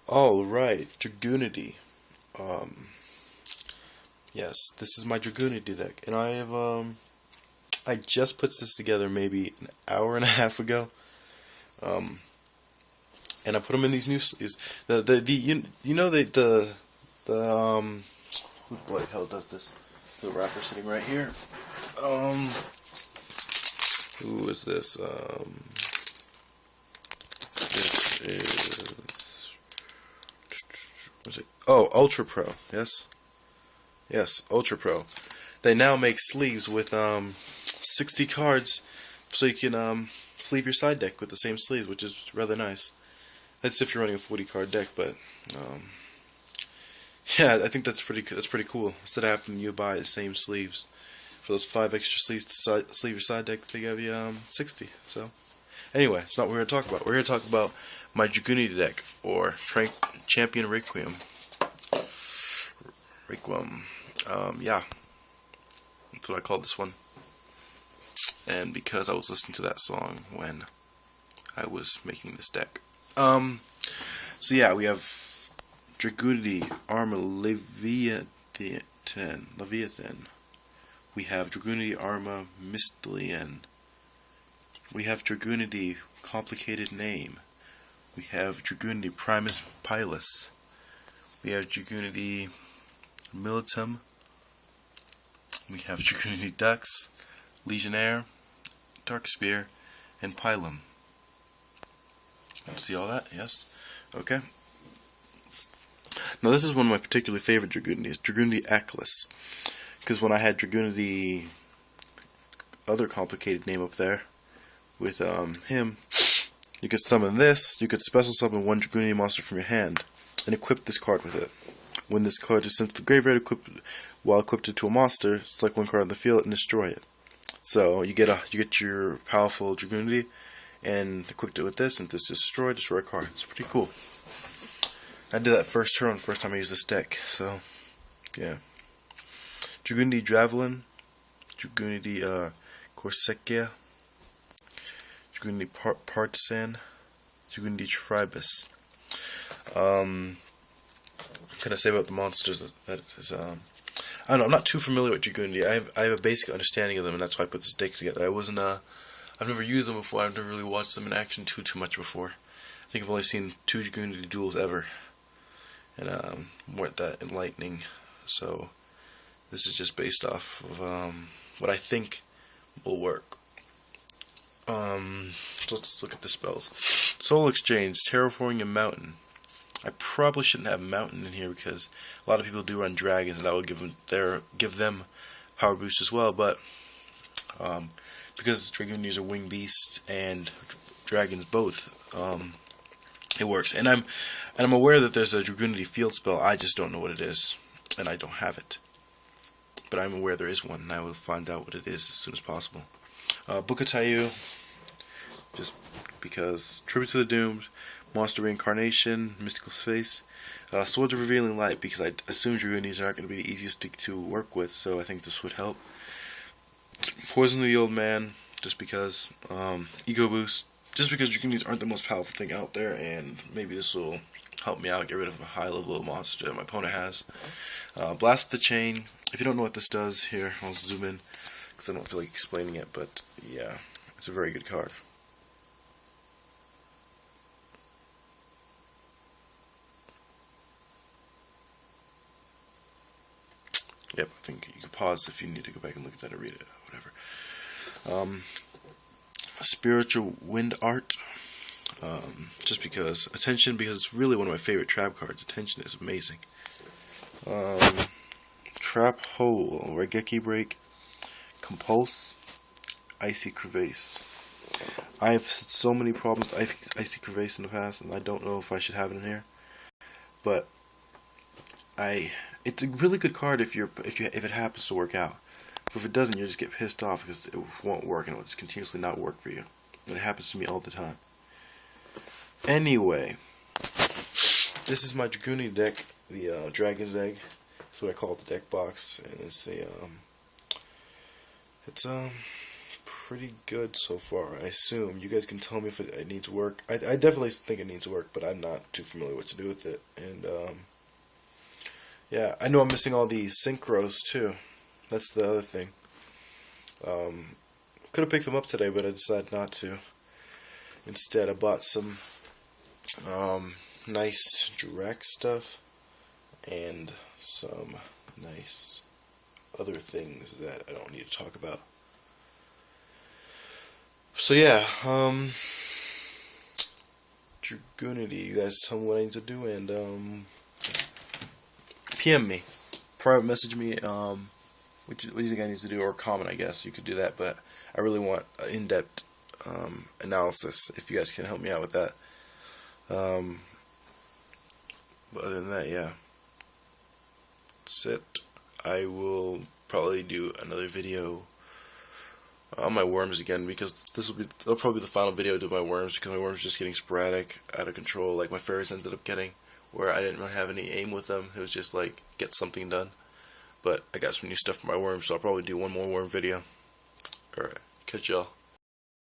Alright, Dragunity. Um, yes, this is my Dragunity deck, and I just put this together maybe an hour and a half ago. Um, and I put them in these new sleeves. You know who the bloody hell does this? The rapper sitting right here. Um, who is this? This is, what is it? Oh, Ultra Pro. Yes, Ultra Pro. They now make sleeves with 60 cards, so you can sleeve your side deck with the same sleeves, which is rather nice. That's if you're running a 40 card deck, but yeah, I think that's pretty cool. Instead of having you buy the same sleeves for those 5 extra sleeves to sleeve your side deck, they give you 60. So anyway, it's not what we're here to talk about. We're here to talk about my Dragunity deck, or Champion Requiem. Yeah, that's what I called this one. And because I was listening to that song when I was making this deck. So yeah, we have Dragunity Armor Leviathan. We have Dragunity Armor Mystilian. We have Dragunity Complicated Name. We have Dragunity Primus Pilus. We have Dragunity Militum. We have Dragunity Dux, Legionnaire, Darkspear, and Pilum. See all that? Yes? Okay. Now this is one of my particularly favorite Dragunities, Dragunity Atlas. Because when I had Dragunity other complicated name up there with him, you could summon this, you could special summon one Dragunity monster from your hand and equip this card with it. When this card is sent to the graveyard, while equipped to a monster, select one card on the field and destroy it. So you get your powerful Dragunity and equipped it with this, and this destroy a card. It's pretty cool. I did that first time I used this deck. So yeah, Dragunity Dravelin, Dragunity Corsecia, Dragunity Partisan, Dragunity Tribus. What can I say about the monsters? That is, I don't know. I'm not too familiar with Dragunity. I have a basic understanding of them, and that's why I put this deck together. I've never used them before. I've never really watched them in action too much before. I think I've only seen 2 Dragunity duels ever, and weren't that enlightening. So this is just based off of what I think will work. So let's look at the spells. Soul Exchange, Terraforming a Mountain. I probably shouldn't have Mountain in here because a lot of people do run Dragons, and that would give them power boost as well. But because Dragunities are Wing Beasts and Dragons both, it works. And I'm aware that there's a Dragunity field spell. I just don't know what it is, and I don't have it. But I'm aware there is one, and I will find out what it is as soon as possible. Bukatayu, just because. Tribute to the Doomed, Monster Reincarnation, Mystical Space, Swords of Revealing Light, because I assume Dragunities are not going to be the easiest to work with, so I think this would help. Poison the Old Man, just because. Ego Boost, just because Dragunities aren't the most powerful thing out there, and maybe this will help me out, get rid of a high level monster that my opponent has. Blast with the Chain. If you don't know what this does, here, I'll zoom in, because I don't feel like explaining it, but yeah, it's a very good card. Yep, I think you can pause if you need to go back and look at that or read it, whatever. Spiritual Wind Art, just because. Attention, because it's really one of my favorite trap cards. Attention is amazing. Trap Hole, Regeki Break, Compulse, Icy Crevasse. I've had so many problems with Icy Crevasse in the past, and I don't know if I should have it in here. But it's a really good card if it happens to work out. But if it doesn't, you just get pissed off because it won't work, and it will just continuously not work for you. And it happens to me all the time. Anyway, this is my Dragunity deck, the Dragon's Egg. That's what I call it, the deck box, and it's pretty good so far, I assume. You guys can tell me if it needs work. I definitely think it needs work, but I'm not too familiar what to do with it. And, yeah, I know I'm missing all these synchros, too. That's the other thing. Could have picked them up today, but I decided not to. Instead, I bought some nice direct stuff and some nice other things that I don't need to talk about. So yeah, Dragunity, you guys tell me what I need to do, and PM me, private message me, what do you think I need to do, or comment, I guess, you could do that, but I really want an in-depth analysis, if you guys can help me out with that. But other than that, yeah, that's it. I will probably do another video on my worms again, because that'll probably be the final video I do of my worms, because my worms are just getting sporadic, out of control, like my fairies ended up getting, where I didn't really have any aim with them. It was just like, get something done. But I got some new stuff for my worms, so I'll probably do one more worm video. Alright, catch y'all.